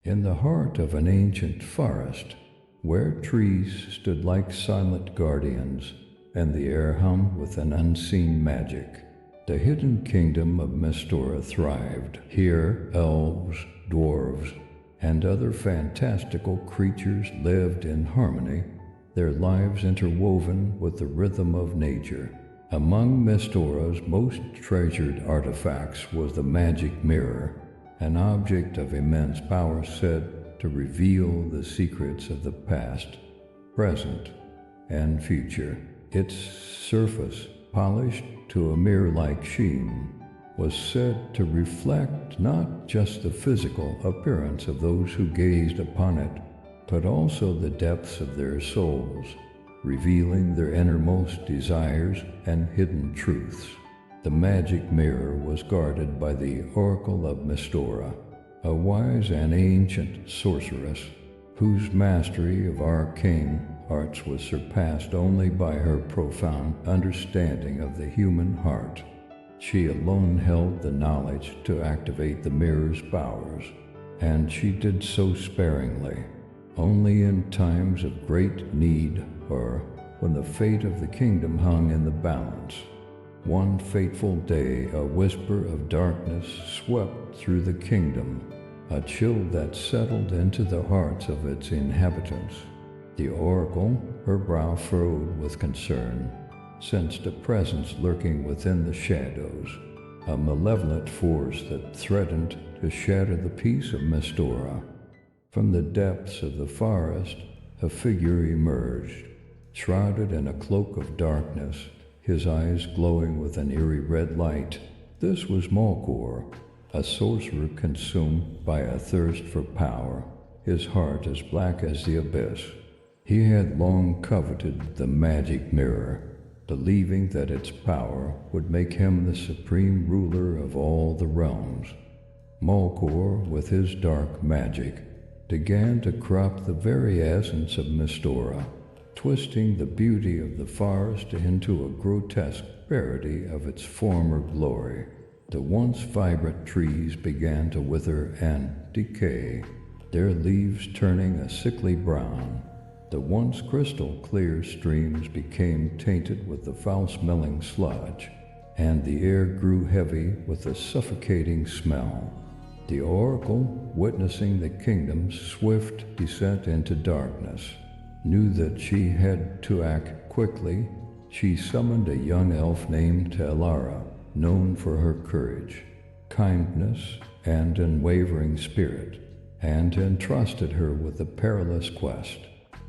In the heart of an ancient forest, where trees stood like silent guardians, and the air hummed with an unseen magic, the hidden kingdom of Mystora thrived. Here, elves, dwarves, and other fantastical creatures lived in harmony, their lives interwoven with the rhythm of nature. Among Mystora's most treasured artifacts was the magic mirror, an object of immense power said to reveal the secrets of the past, present, and future. Its surface, polished to a mirror-like sheen, was said to reflect not just the physical appearance of those who gazed upon it, but also the depths of their souls, revealing their innermost desires and hidden truths. The magic mirror was guarded by the Oracle of Mystora, a wise and ancient sorceress whose mastery of arcane arts was surpassed only by her profound understanding of the human heart. She alone held the knowledge to activate the mirror's powers, and she did so sparingly, only in times of great need or when the fate of the kingdom hung in the balance. One fateful day, a whisper of darkness swept through the kingdom, a chill that settled into the hearts of its inhabitants. The oracle, her brow furrowed with concern, sensed a presence lurking within the shadows, a malevolent force that threatened to shatter the peace of Mystora. From the depths of the forest, a figure emerged, shrouded in a cloak of darkness, his eyes glowing with an eerie red light. This was Malkor, a sorcerer consumed by a thirst for power, his heart as black as the abyss. He had long coveted the magic mirror, believing that its power would make him the supreme ruler of all the realms. Malkor, with his dark magic, began to corrupt the very essence of Mystora, twisting the beauty of the forest into a grotesque parody of its former glory. The once vibrant trees began to wither and decay, their leaves turning a sickly brown. The once crystal-clear streams became tainted with the foul-smelling sludge, and the air grew heavy with a suffocating smell. The oracle, witnessing the kingdom's swift descent into darkness, knew that she had to act quickly. She summoned a young elf named Elara, known for her courage, kindness, and unwavering spirit, and entrusted her with the perilous quest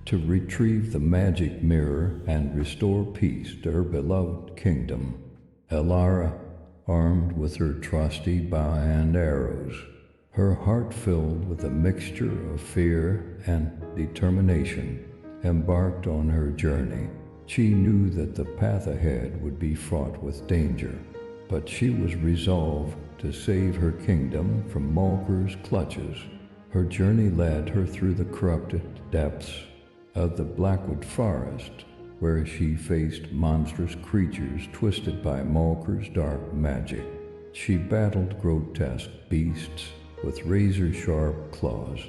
to retrieve the magic mirror and restore peace to her beloved kingdom. Elara, armed with her trusty bow and arrows, her heart filled with a mixture of fear and determination, embarked on her journey. She knew that the path ahead would be fraught with danger, but she was resolved to save her kingdom from Malkor's clutches. Her journey led her through the corrupted depths of the Blackwood Forest, where she faced monstrous creatures twisted by Malkor's dark magic. She battled grotesque beasts with razor-sharp claws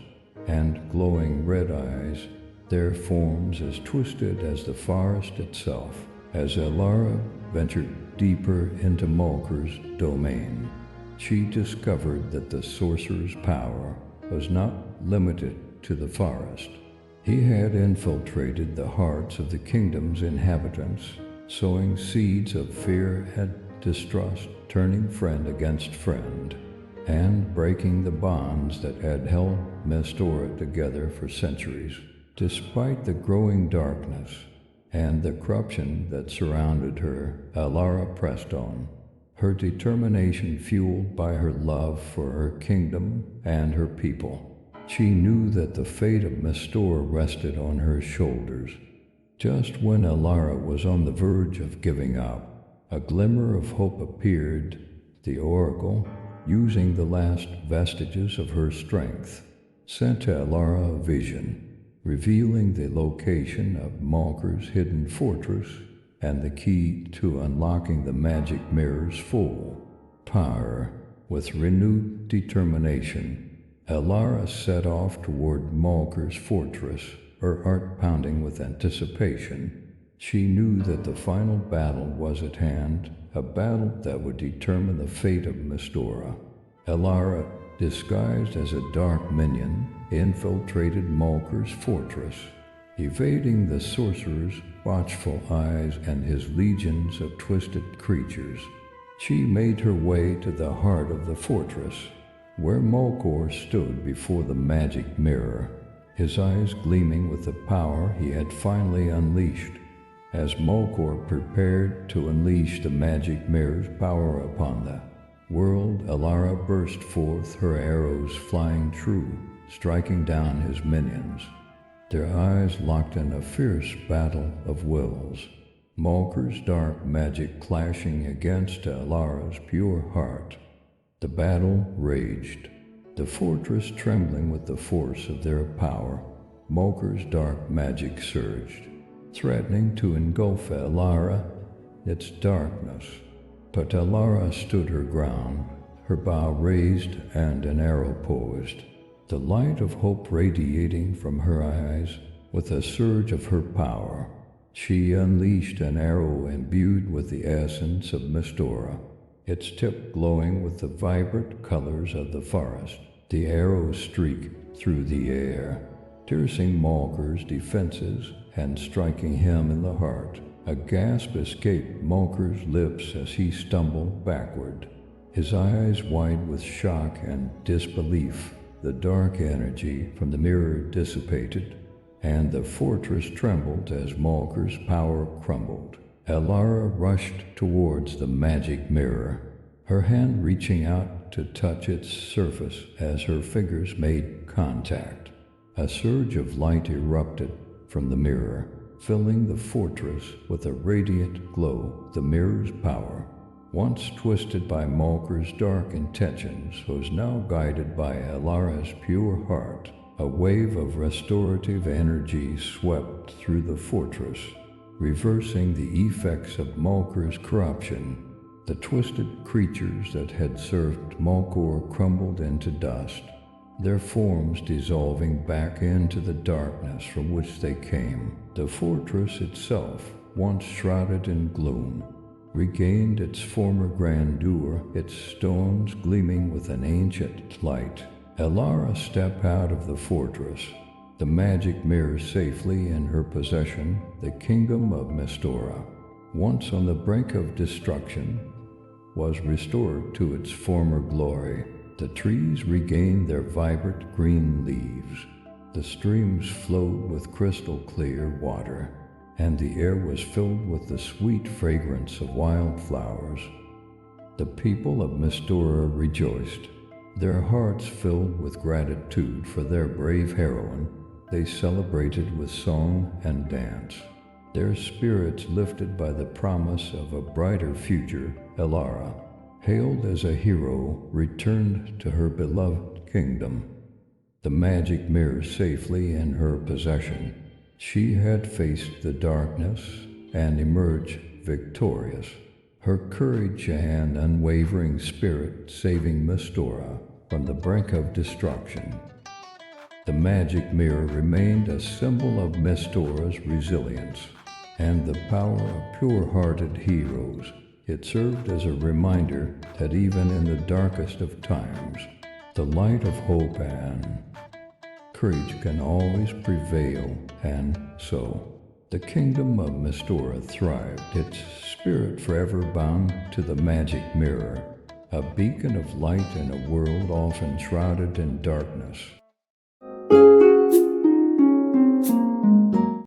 and glowing red eyes, their forms as twisted as the forest itself. As Elara ventured deeper into Malkor's domain, she discovered that the sorcerer's power was not limited to the forest. He had infiltrated the hearts of the kingdom's inhabitants, sowing seeds of fear and distrust, turning friend against friend, and breaking the bonds that had held Mystora together for centuries. Despite the growing darkness and the corruption that surrounded her, Elara pressed on, her determination fueled by her love for her kingdom and her people. She knew that the fate of Mystora rested on her shoulders. Just when Elara was on the verge of giving up, a glimmer of hope appeared. The oracle, using the last vestiges of her strength, sent to Elara a vision. revealing the location of Malkor's hidden fortress and the key to unlocking the magic mirror's full power. With renewed determination, Elara set off toward Malkor's fortress, her heart pounding with anticipation. She knew that the final battle was at hand, a battle that would determine the fate of Mystora. Elara, disguised as a dark minion, infiltrated Malkor's fortress, evading the sorcerer's watchful eyes and his legions of twisted creatures. She made her way to the heart of the fortress, where Malkor stood before the magic mirror, his eyes gleaming with the power he had finally unleashed. As Malkor prepared to unleash the magic mirror's power upon the world, Elara burst forth, her arrows flying true, striking down his minions. Their eyes locked in a fierce battle of wills, Malkor's dark magic clashing against Elara's pure heart. The battle raged, the fortress trembling with the force of their power. Malkor's dark magic surged, threatening to engulf Elara, its darkness. But Elara stood her ground, her bow raised and an arrow poised, the light of hope radiating from her eyes. With a surge of her power, she unleashed an arrow imbued with the essence of Mystora, its tip glowing with the vibrant colors of the forest. The arrow streaked through the air, piercing Malkor's defenses and striking him in the heart. A gasp escaped Malkor's lips as he stumbled backward, his eyes wide with shock and disbelief. The dark energy from the mirror dissipated, and the fortress trembled as Malkor's power crumbled. Elara rushed towards the magic mirror, her hand reaching out to touch its surface as her fingers made contact. A surge of light erupted from the mirror, filling the fortress with a radiant glow. The mirror's power, once twisted by Malkor's dark intentions, was now guided by Elara's pure heart. A wave of restorative energy swept through the fortress, reversing the effects of Malkor's corruption. The twisted creatures that had served Malkor crumbled into dust, their forms dissolving back into the darkness from which they came. The fortress itself, once shrouded in gloom, regained its former grandeur, its stones gleaming with an ancient light. Elara stepped out of the fortress, the magic mirror safely in her possession. The kingdom of Mystora, once on the brink of destruction, was restored to its former glory. The trees regained their vibrant green leaves, the streams flowed with crystal clear water, and the air was filled with the sweet fragrance of wildflowers. The people of Mystora rejoiced, their hearts filled with gratitude for their brave heroine. They celebrated with song and dance, their spirits lifted by the promise of a brighter future. Elara, hailed as a hero, returned to her beloved kingdom, the magic mirror safely in her possession. She had faced the darkness and emerged victorious, her courage and unwavering spirit saving Mystora from the brink of destruction. The magic mirror remained a symbol of Mystora's resilience and the power of pure-hearted heroes. It served as a reminder that even in the darkest of times, the light of hope and courage can always prevail. And so, the kingdom of Mystora thrived, its spirit forever bound to the magic mirror, a beacon of light in a world often shrouded in darkness.